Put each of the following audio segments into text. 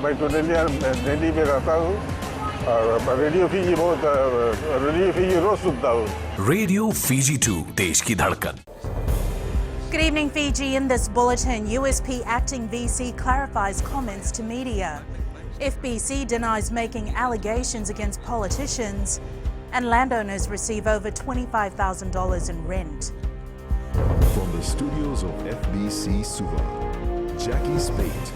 मैं तो दिल्ली में रहता हूँ और रेडियो फीजी बहुत रेडियो फीजी रोज सुनता हूँ. रेडियो फीजी 2 देश की धड़कन. Good evening, Fiji. In this bulletin, USP acting VC clarifies comments to media. FBC denies making allegations against politicians, and landowners receive over $25,000 in rent. From the studios of FBC Suva, Jackie Spate.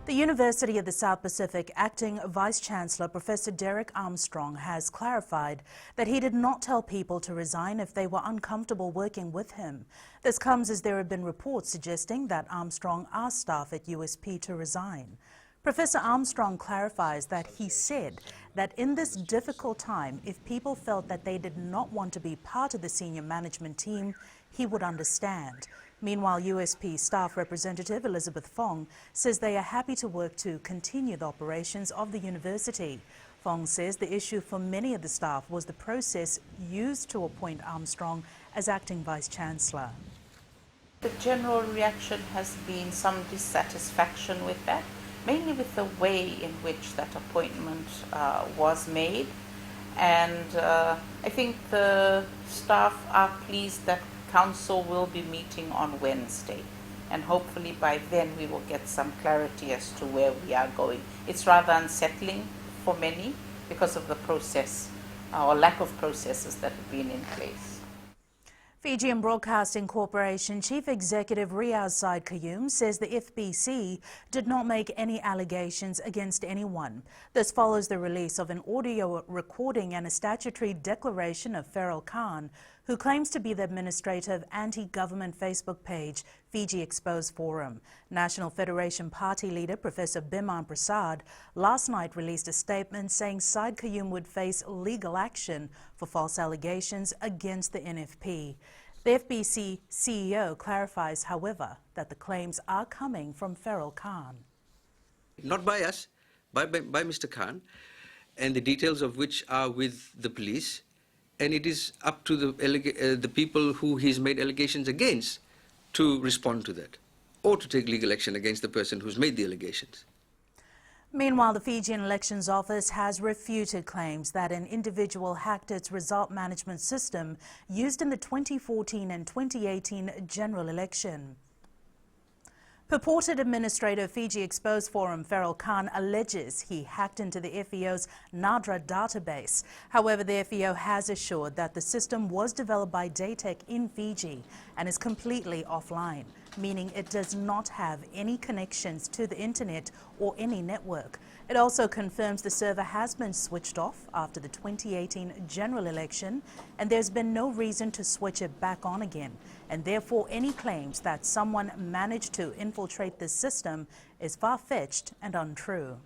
The University of the South Pacific acting Vice-Chancellor Professor Derek Armstrong has clarified that he did not tell people to resign if they were uncomfortable working with him. This comes as there have been reports suggesting that Armstrong asked staff at USP to resign. Professor Armstrong clarifies that he said that in this difficult time, if people felt that they did not want to be part of the senior management team, he would understand. Meanwhile, USP staff representative Elizabeth Fong says they are happy to work to continue the operations of the university. Fong says the issue for many of the staff was the process used to appoint Armstrong as acting Vice-Chancellor. The general reaction has been some dissatisfaction with that, mainly with the way in which that appointment was made. And I think the staff are pleased that Council will be meeting on Wednesday, and hopefully by then we will get some clarity as to where we are going. It's rather unsettling for many because of the process or lack of processes that have been in place. Fijian Broadcasting Corporation Chief Executive Riaz Said Qayyum says the FBC did not make any allegations against anyone. This follows the release of an audio recording and a statutory declaration of Feral Khan, who claims to be the administrator of anti-government Facebook page Fiji Exposed Forum. National Federation Party leader Professor Biman Prasad last night released a statement saying Said Qayyum would face legal action for false allegations against the NFP. The FBC CEO clarifies, however, that the claims are coming from Feral Khan. Not by us, by Mr. Khan, and the details of which are with the police. And it is up to the people who he's made allegations against to respond to that, or to take legal action against the person who's made the allegations. Meanwhile, the Fijian Elections Office has refuted claims that an individual hacked its result management system used in the 2014 and 2018 general election. Purported administrator of Fiji Exposed Forum Feral Khan alleges he hacked into the FEO's NADRA database. However, the FEO has assured that the system was developed by Daytech in Fiji and is completely offline, meaning it does not have any connections to the internet or any network. It also confirms the server has been switched off after the 2018 general election, and there's been no reason to switch it back on again. And therefore, any claims that someone managed to infiltrate this system is far-fetched and untrue.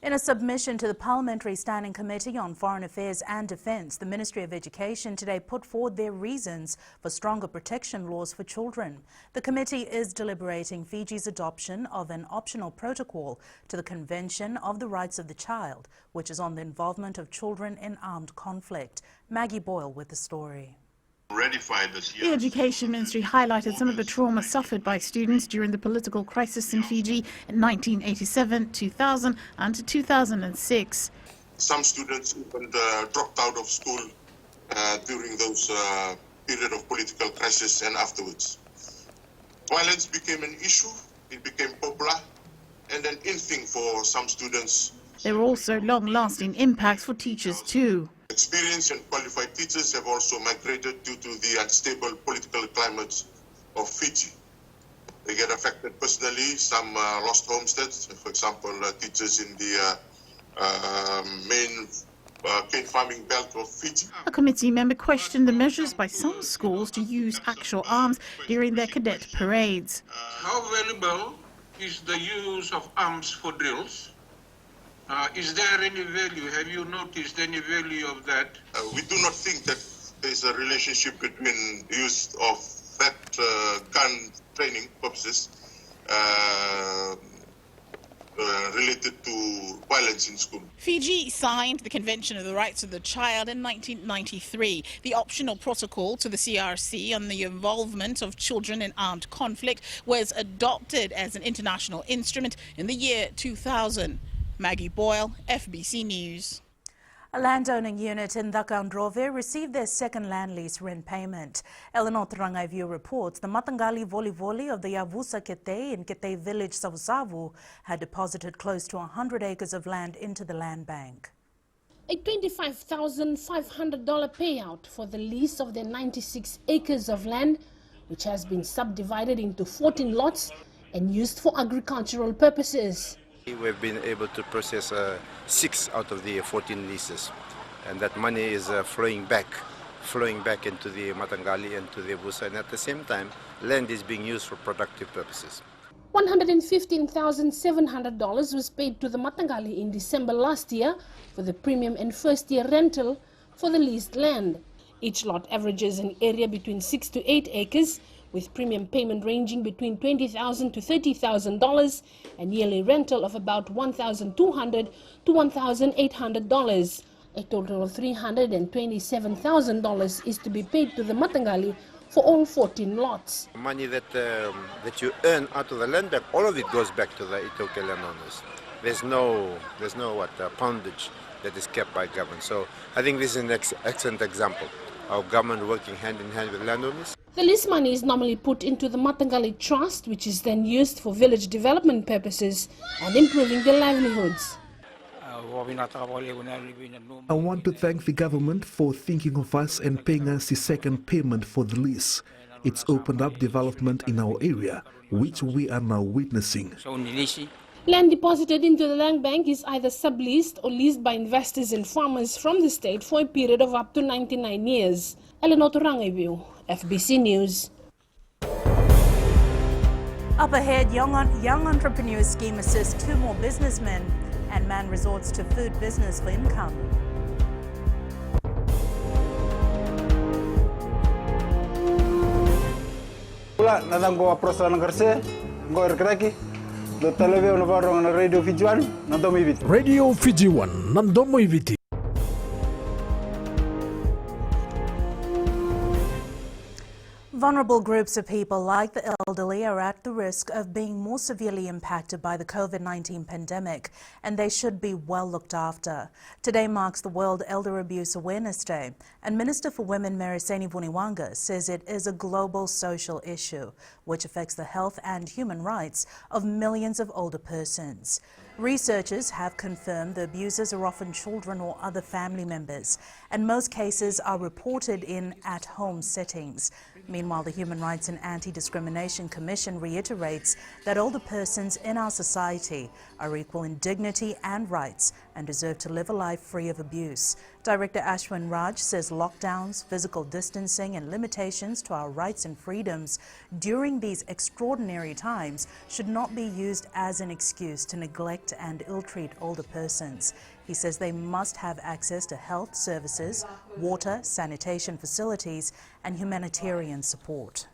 In a submission to the Parliamentary Standing Committee on Foreign Affairs and Defence, the Ministry of Education today put forward their reasons for stronger protection laws for children. The committee is deliberating Fiji's adoption of an optional protocol to the Convention of the Rights of the Child, which is on the involvement of children in armed conflict. Maggie Boyle with the story. The Education Ministry highlighted some of the trauma suffered by students during the political crisis in Fiji in 1987, 2000 and 2006. Some students even dropped out of school during those period of political crisis and afterwards. Violence became an issue, it became popular and an in thing for some students. There were also long-lasting impacts for teachers too. Experienced and qualified teachers have also migrated due to the unstable political climate of Fiji. They get affected personally, some lost homesteads, for example, teachers in the main cane farming belt of Fiji. A committee member questioned the measures by some schools to use actual arms during their cadet parades. How valuable is the use of arms for drills? Is there any value? Have you noticed any value of that? We do not think that there is a relationship between use of that gun training purposes, related to violence in school. Fiji signed the Convention of the Rights of the Child in 1993. The optional protocol to the CRC on the involvement of children in armed conflict was adopted as an international instrument in the year 2000. Maggie Boyle, FBC News. A landowning unit in Dakandrove received their second land lease rent payment. Eleanor Trangaivu reports the Matangali Voli of the Yavusa Kete in Kete village Savusavu had deposited close to 100 acres of land into the land bank. A $25,500 payout for the lease of their 96 acres of land, which has been subdivided into 14 lots and used for agricultural purposes. We've been able to process 6 out of the 14 leases, and that money is flowing back into the Matangali and to the Busa, and at the same time, land is being used for productive purposes. $115,700 was paid to the Matangali in December last year for the premium and first-year rental for the leased land. Each lot averages an area between 6 to 8 acres, with premium payment ranging between $20,000 to $30,000 and yearly rental of about $1,200 to $1,800. A total of $327,000 is to be paid to the Matangali for all 14 lots. Money that you earn out of the land bank, all of it goes back to the Itoke landowners. There's no poundage that is kept by government. So I think this is an excellent example of government working hand in hand with landowners. The lease money is normally put into the Matangali Trust, which is then used for village development purposes and improving their livelihoods. I want to thank the government for thinking of us and paying us the second payment for the lease. It's opened up development in our area, which we are now witnessing. Land deposited into the land bank is either subleased or leased by investors and farmers from the state for a period of up to 99 years. Eleanor Trangaivu, FBC News. Up ahead, Young Entrepreneur Scheme assists 2 more businessmen, and man resorts to food business for income. Radio Fiji 1 Nandomo Iviti. Vulnerable groups of people like the elderly are at the risk of being more severely impacted by the COVID-19 pandemic, and they should be well looked after. Today marks the World Elder Abuse Awareness Day, and Minister for Women Meriseni Vuniwanga says it is a global social issue which affects the health and human rights of millions of older persons. Researchers have confirmed the abusers are often children or other family members, and most cases are reported in at-home settings. Meanwhile, the Human Rights and Anti-Discrimination Commission reiterates that older persons in our society are equal in dignity and rights and deserve to live a life free of abuse. Director Ashwin Raj says lockdowns, physical distancing and limitations to our rights and freedoms during these extraordinary times should not be used as an excuse to neglect and ill-treat older persons. He says they must have access to health services, water, sanitation facilities and humanitarian support.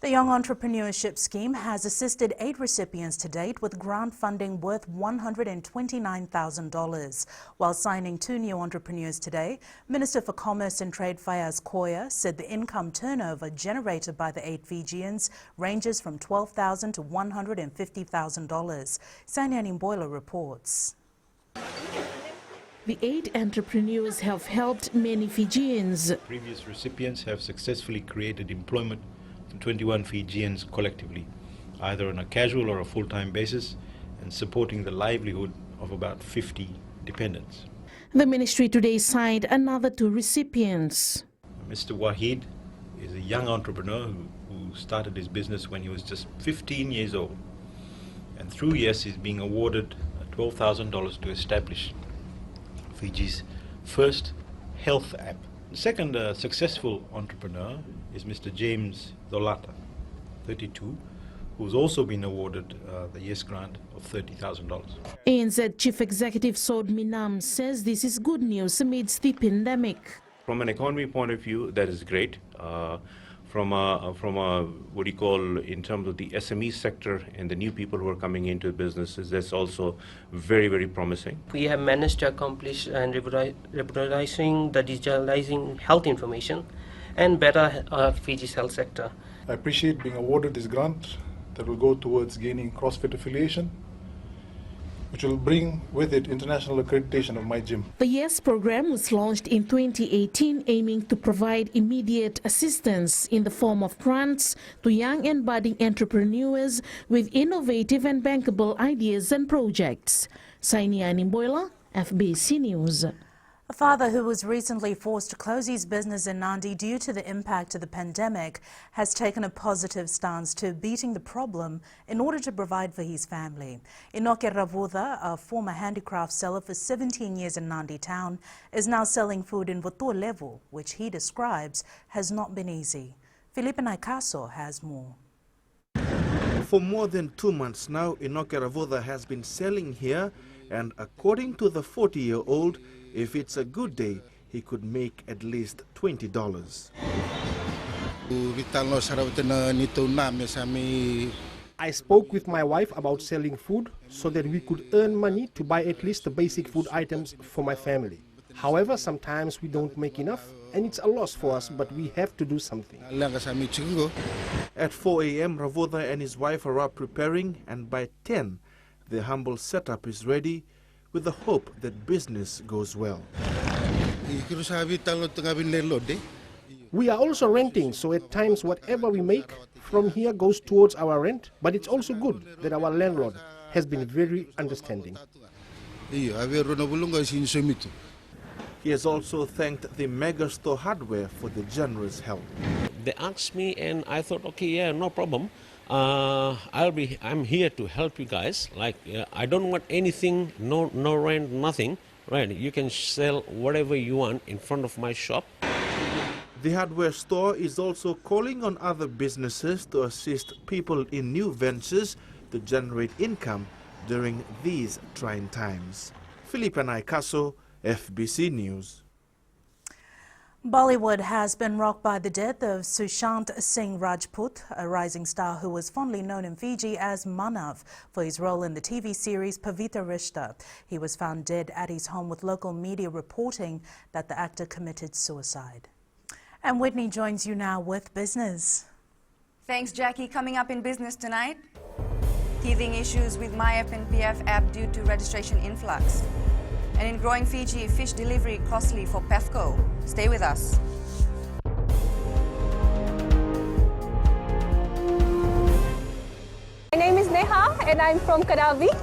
The Young Entrepreneurship Scheme has assisted 8 recipients to date with grant funding worth $129,000. While signing 2 new entrepreneurs today, Minister for Commerce and Trade Fayaz Koya said the income turnover generated by the 8 Fijians ranges from $12,000 to $150,000. Sanyani Boiler reports. The 8 entrepreneurs have helped many Fijians. Previous recipients have successfully created employment for 21 Fijians collectively, either on a casual or a full-time basis, and supporting the livelihood of about 50 dependents. The ministry today signed another 2 recipients. Mr. Wahid is a young entrepreneur who started his business when he was just 15 years old, and through years he's being awarded $12,000 to establish Fiji's first health app. The second successful entrepreneur is Mr. James Dolata, 32, who's also been awarded the YES grant of $30,000. ANZ Chief Executive Sod Minam says this is good news amidst the pandemic. From an economy point of view, that is great. from a what do you call, in terms of the SME sector and the new people who are coming into businesses, that's also very, very promising. We have managed to accomplish and revolutionizing the digitalizing health information and better Fiji's health sector. I appreciate being awarded this grant that will go towards gaining CrossFit affiliation, which will bring with it international accreditation of my gym. The YES program was launched in 2018, aiming to provide immediate assistance in the form of grants to young and budding entrepreneurs with innovative and bankable ideas and projects. Sainia Nimboila, FBC News. A father who was recently forced to close his business in Nandi due to the impact of the pandemic has taken a positive stance to beating the problem in order to provide for his family. Inoke Ravudha, a former handicraft seller for 17 years in Nandi town, is now selling food in Voto level, which he describes has not been easy. Felipe Naikaso has more. For more than 2 months now, Inoke Ravudha has been selling here, and according to the 40-year-old, if it's a good day, he could make at least $20. I spoke with my wife about selling food so that we could earn money to buy at least the basic food items for my family. However, sometimes we don't make enough and it's a loss for us, but we have to do something. At 4 a.m., Ravudha and his wife are up preparing, and by 10, the humble setup is ready, with the hope that business goes well. We are also renting, so at times whatever we make from here goes towards our rent, but it's also good that our landlord has been very understanding. He has also thanked the Megastore Hardware for the generous help. They asked me and I thought, okay, yeah, no problem. I'm here to help you guys. Like, I don't want anything, no rent, nothing. Right? You can sell whatever you want in front of my shop. The hardware store is also calling on other businesses to assist people in new ventures to generate income during these trying times. Felipe Naikaso, FBC News. Bollywood has been rocked by the death of Sushant Singh Rajput, a rising star who was fondly known in Fiji as Manav for his role in the TV series Pavitra Rishta. He was found dead at his home, with local media reporting that the actor committed suicide. And Whitney joins you now with business. Thanks, Jackie. Coming up in business tonight, teething issues with my FNPF app due to registration influx. And in growing Fiji, fish delivery costly for PEFCO. Stay with us. My name is Neha and I'm from Kadavi.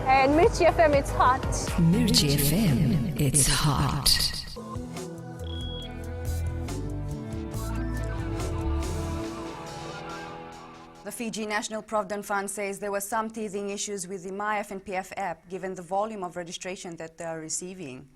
And Mirchi FM, it's hot. Mirchi FM, it's hot. The Fiji National Provident Fund says there were some teething issues with the MyFNPF app given the volume of registration that they are receiving.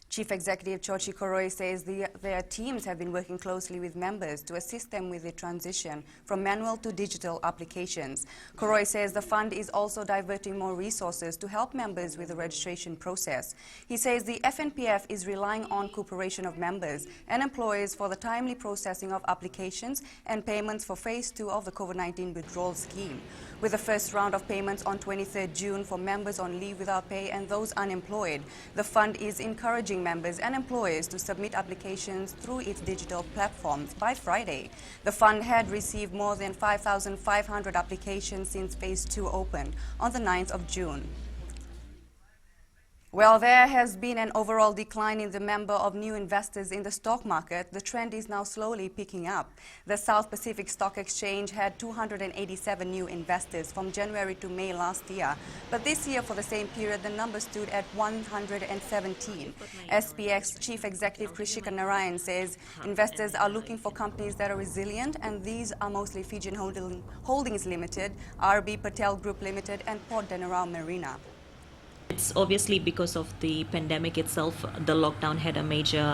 Chief Executive Chochi Koroi says their teams have been working closely with members to assist them with the transition from manual to digital applications. Koroi says the fund is also diverting more resources to help members with the registration process. He says the FNPF is relying on cooperation of members and employees for the timely processing of applications and payments for Phase 2 of the COVID-19 withdrawal scheme. With the first round of payments on 23rd June for members on leave without pay and those unemployed, the fund is encouraging members and employees to submit applications through its digital platforms by Friday. The fund had received more than 5,500 applications since Phase 2 opened on the 9th of June. Well, there has been an overall decline in the number of new investors in the stock market. The trend is now slowly picking up. The South Pacific Stock Exchange had 287 new investors from January to May last year. But this year, for the same period, the number stood at 117. SPX Chief Executive Krishika Narayan says investors are looking for companies that are resilient, and these are mostly Fijian Holdings Limited, RB Patel Group Limited, and Port Denarau Marina. it's obviously because of the pandemic itself. The lockdown had a major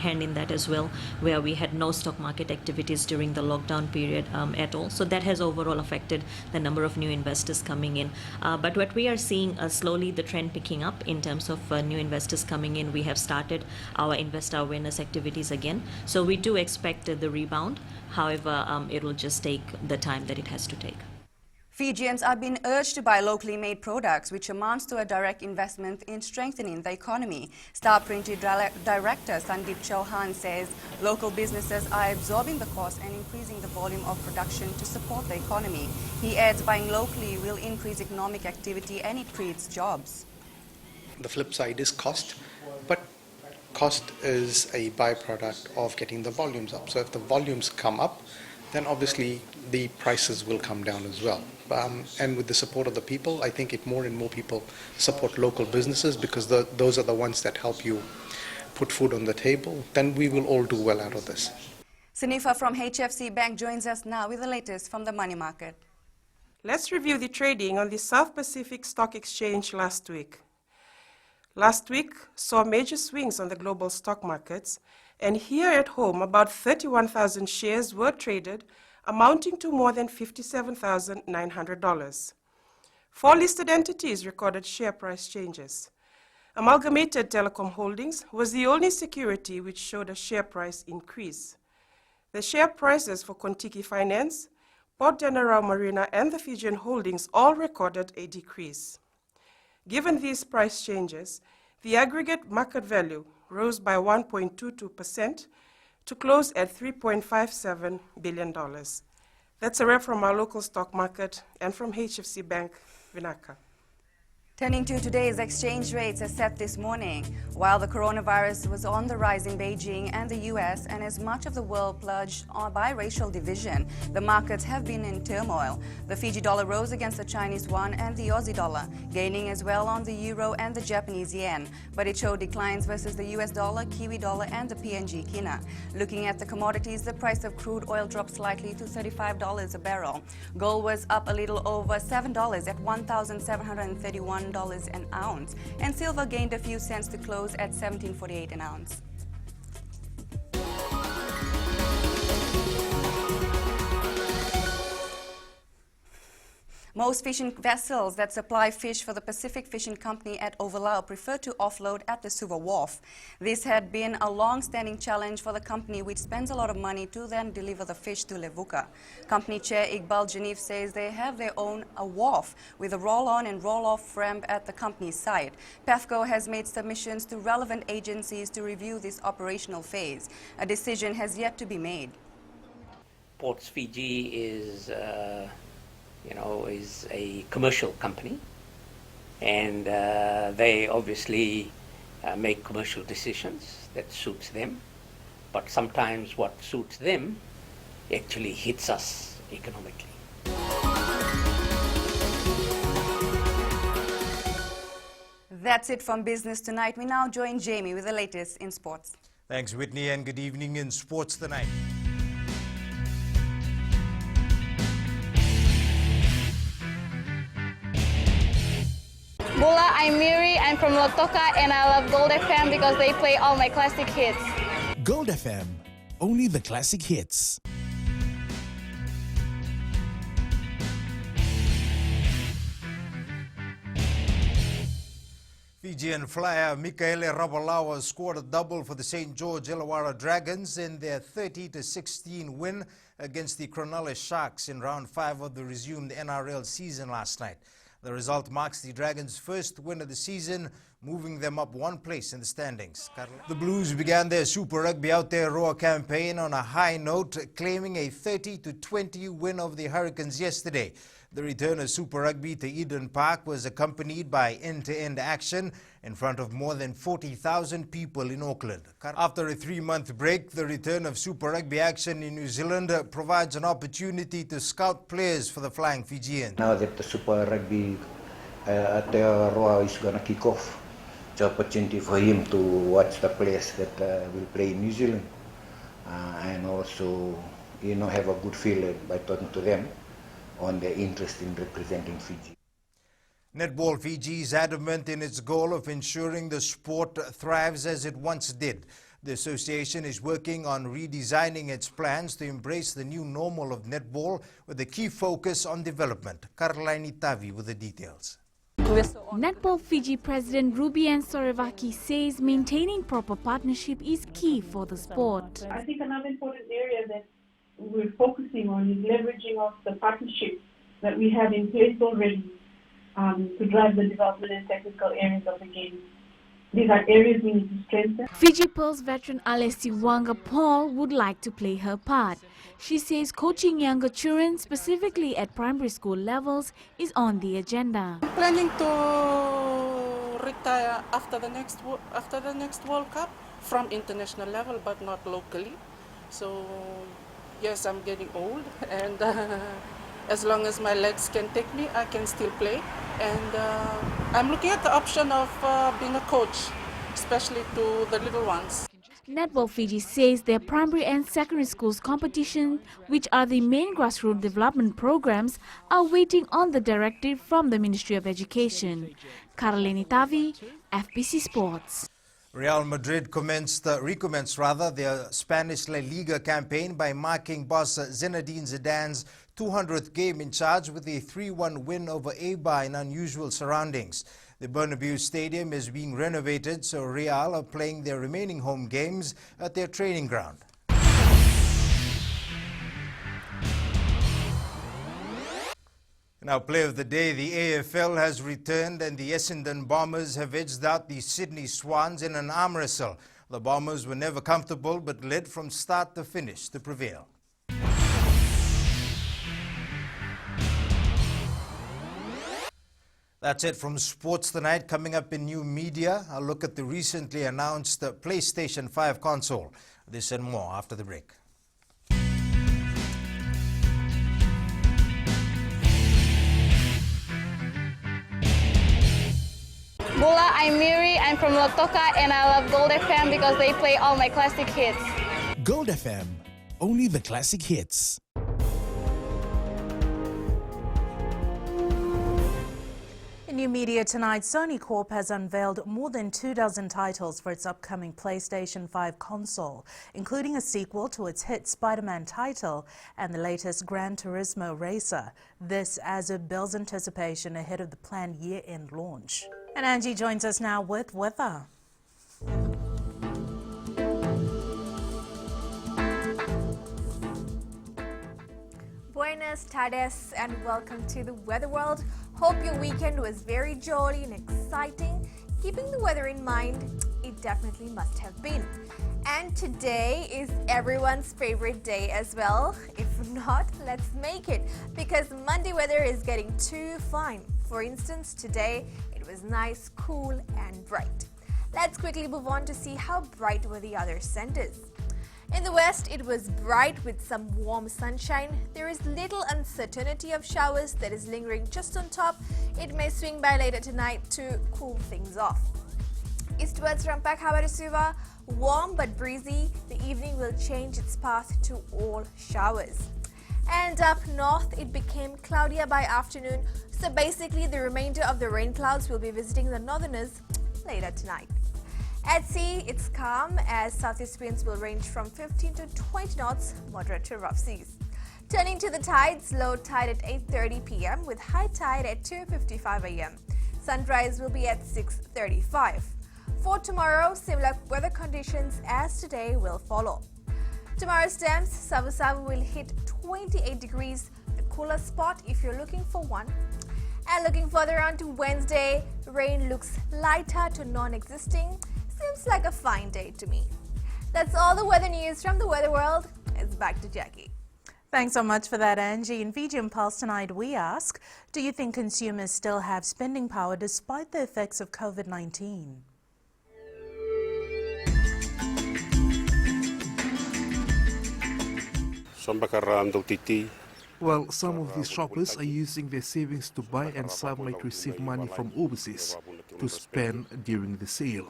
hand in that as well, where we had no stock market activities during the lockdown period at all. So that has overall affected the number of new investors coming in. But what we are seeing slowly the trend picking up in terms of new investors coming in. We have started our investor awareness activities again. So we do expect the rebound. However, it will just take the time that it has to take. Fijians are being urged to buy locally made products, which amounts to a direct investment in strengthening the economy. Star Printed Director Sandeep Chauhan says local businesses are absorbing the cost and increasing the volume of production to support the economy. He adds buying locally will increase economic activity and it creates jobs. The flip side is cost, but cost is a byproduct of getting the volumes up. So if the volumes come up, then obviously the prices will come down as well. And with the support of the people, I think if more and more people support local businesses, because those are the ones that help you put food on the table, then we will all do well out of this. Sunifa from HFC Bank joins us now with the latest from the money market. Let's review the trading on the South Pacific Stock Exchange last week. Last week saw major swings on the global stock markets, and here at home about 31,000 shares were traded, amounting to more than $57,900. 4 listed entities recorded share price changes. Amalgamated Telecom Holdings was the only security which showed a share price increase. The share prices for Kontiki Finance, Port General Marina and the Fijian Holdings all recorded a decrease. Given these price changes, the aggregate market value rose by 1.22% to close at $3.57 billion. That's a wrap from our local stock market and from HFC Bank, Vinaka. Turning to today's exchange rates as set this morning, while the coronavirus was on the rise in Beijing and the US and as much of the world plunged by racial division, the markets have been in turmoil. The Fiji dollar rose against the Chinese yuan and the Aussie dollar, gaining as well on the euro and the Japanese yen, but it showed declines versus the US dollar, Kiwi dollar and the PNG kina. Looking at the commodities, the price of crude oil dropped slightly to $35 a barrel. Gold was up a little over $7 at $1,731 an ounce, and silver gained a few cents to close at $17.48 an ounce. Most fishing vessels that supply fish for the Pacific Fishing Company at Ovalau prefer to offload at the Suva Wharf. This had been a long-standing challenge for the company, which spends a lot of money to then deliver the fish to Levuka. Company Chair Iqbal Janif says they have their own wharf with a roll-on and roll-off ramp at the company's site. PEFCO has made submissions to relevant agencies to review this operational phase. A decision has yet to be made. Ports Fiji is is a commercial company, and they obviously make commercial decisions that suits them, but sometimes what suits them actually hits us economically. That's it from Business Tonight. We now join Jamie with the latest in sports. Thanks, Whitney, and good evening in Sports Tonight. Bula, I'm Miri, I'm from Lotoka, and I love Gold FM because they play all my classic hits. Gold FM, only the classic hits. Fijian Flyer Mikaele Ravalawa scored a double for the St. George Illawarra Dragons in their 30-16 win against the Cronulla Sharks in round 5 of the resumed NRL season last night. The result marks the Dragons' first win of the season, moving them up 1 place in the standings. The Blues began their Super Rugby Aotearoa campaign on a high note, claiming a 30-20 win over the Hurricanes yesterday. The return of Super Rugby to Eden Park was accompanied by end-to-end action in front of more than 40,000 people in Auckland. After a 3-month break, the return of Super Rugby action in New Zealand provides an opportunity to scout players for the Flying Fijians. Now that the Super Rugby Aotearoa is going to kick off, it's an opportunity for him to watch the players that will play in New Zealand and also, have a good feel by talking to them on their interest in representing Fiji. Netball Fiji is adamant in its goal of ensuring the sport thrives as it once did. The association is working on redesigning its plans to embrace the new normal of netball with a key focus on development. Caroline Itavi with the details. Netball Fiji President Rubian Sorevaki says maintaining proper partnership is key for the sport. I think another important area that we're focusing on is leveraging of the partnerships that we have in place already to drive the development and technical areas of the game. These are areas we need to strengthen. Fiji Pearls veteran Alessi Wanga Paul would like to play her part. She says coaching younger children, specifically at primary school levels, is on the agenda. I'm planning to retire after the next World Cup from international level, but not locally. So yes, I'm getting old, and as long as my legs can take me, I can still play. And I'm looking at the option of being a coach, especially to the little ones. Netball Fiji says their primary and secondary schools competition, which are the main grassroots development programs, are waiting on the directive from the Ministry of Education. Caroline Itavi, FBC Sports. Real Madrid recommenced their Spanish La Liga campaign by marking boss Zinedine Zidane's 200th game in charge with a 3-1 win over Eibar in unusual surroundings. The Bernabeu Stadium is being renovated, so Real are playing their remaining home games at their training ground. Now, play of the day, the AFL has returned and the Essendon Bombers have edged out the Sydney Swans in an arm wrestle. The Bombers were never comfortable but led from start to finish to prevail. That's it from sports tonight. Coming up in new media, I'll look at the recently announced PlayStation 5 console. This and more after the break. Bula, I'm Miri, I'm from Lotoka, and I love Gold FM because they play all my classic hits. Gold FM, only the classic hits. In new media tonight, Sony Corp has unveiled more than 24 titles for its upcoming PlayStation 5 console, including a sequel to its hit Spider-Man title and the latest Gran Turismo racer. This as it builds anticipation ahead of the planned year-end launch. And Angie joins us now with weather. Buenas tardes and welcome to the Weather World. Hope your weekend was very jolly and exciting. Keeping the weather in mind, it definitely must have been. And today is everyone's favorite day as well. If not, let's make it, because Monday weather is getting too fine. For instance, today it was nice, cool and bright. Let's quickly move on to see how bright were the other centers. In the west, it was bright with some warm sunshine. There is little uncertainty of showers that is lingering just on top. It may swing by later tonight to cool things off. Eastwards from Pakhabarisuva, warm but breezy. The evening will change its path to all showers. And up north, it became cloudier by afternoon. So basically, the remainder of the rain clouds will be visiting the northerners later tonight. At sea, it's calm as southeast winds will range from 15 to 20 knots, moderate to rough seas. Turning to the tides, low tide at 8:30 p.m. with high tide at 2:55 a.m. Sunrise will be at 6:35. For tomorrow, similar weather conditions as today will follow. Tomorrow's temps, Savu Savu will hit 28 degrees, the cooler spot if you're looking for one. And looking further on to Wednesday, rain looks lighter to non-existing. Seems like a fine day to me. That's all the weather news from the Weather World. It's back to Jackie. Thanks so much for that, Angie. In Fijian Pulse tonight, we ask, do you think consumers still have spending power despite the effects of COVID-19? Well, some of these shoppers are using their savings to buy, and some might receive money from overseas to spend during the sale.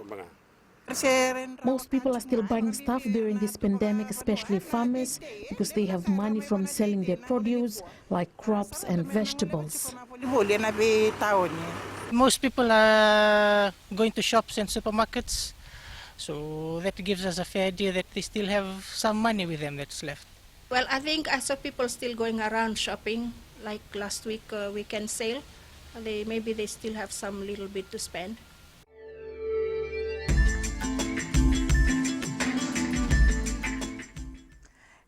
Most people are still buying stuff during this pandemic, especially farmers, because they have money from selling their produce like crops and vegetables. Most people are going to shops and supermarkets, so that gives us a fair idea that they still have some money with them that's left. Well, I think I saw people still going around shopping, like last week weekend sale. Maybe they still have some little bit to spend.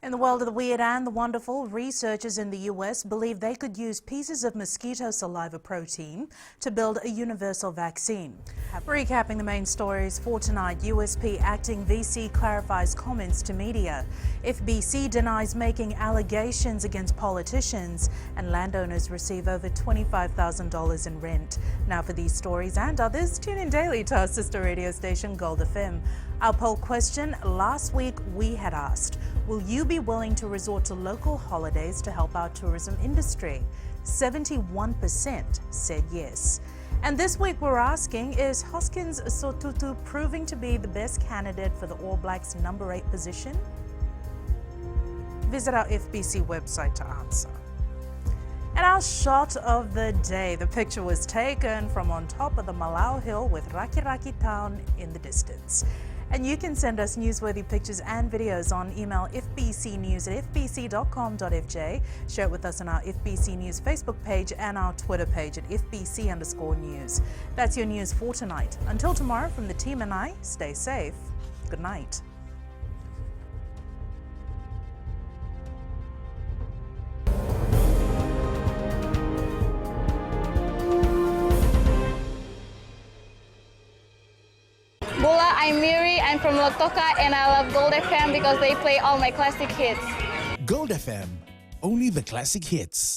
In the world of the weird and the wonderful, researchers in the US believe they could use pieces of mosquito saliva protein to build a universal vaccine. Recapping the main stories for tonight, USP acting VC clarifies comments to media. FBC denies making allegations against politicians, and landowners receive over $25,000 in rent. Now for these stories and others, tune in daily to our sister radio station Gold FM. Our poll question last week we had asked, will you be willing to resort to local holidays to help our tourism industry? 71% said yes. And this week we're asking, is Hoskins Sotutu proving to be the best candidate for the All Blacks number 8 position? Visit our FBC website to answer. And our shot of the day, the picture was taken from on top of the Malau Hill with Raki Raki Town in the distance. And you can send us newsworthy pictures and videos on email fbcnews@fbc.com.fj. Share it with us on our FBC News Facebook page and our Twitter page at FBC_news. That's your news for tonight. Until tomorrow, from the team and I, stay safe. Good night. Bula, I'm Miri, I'm from Lotoka, and I love Gold FM because they play all my classic hits. Gold FM, only the classic hits.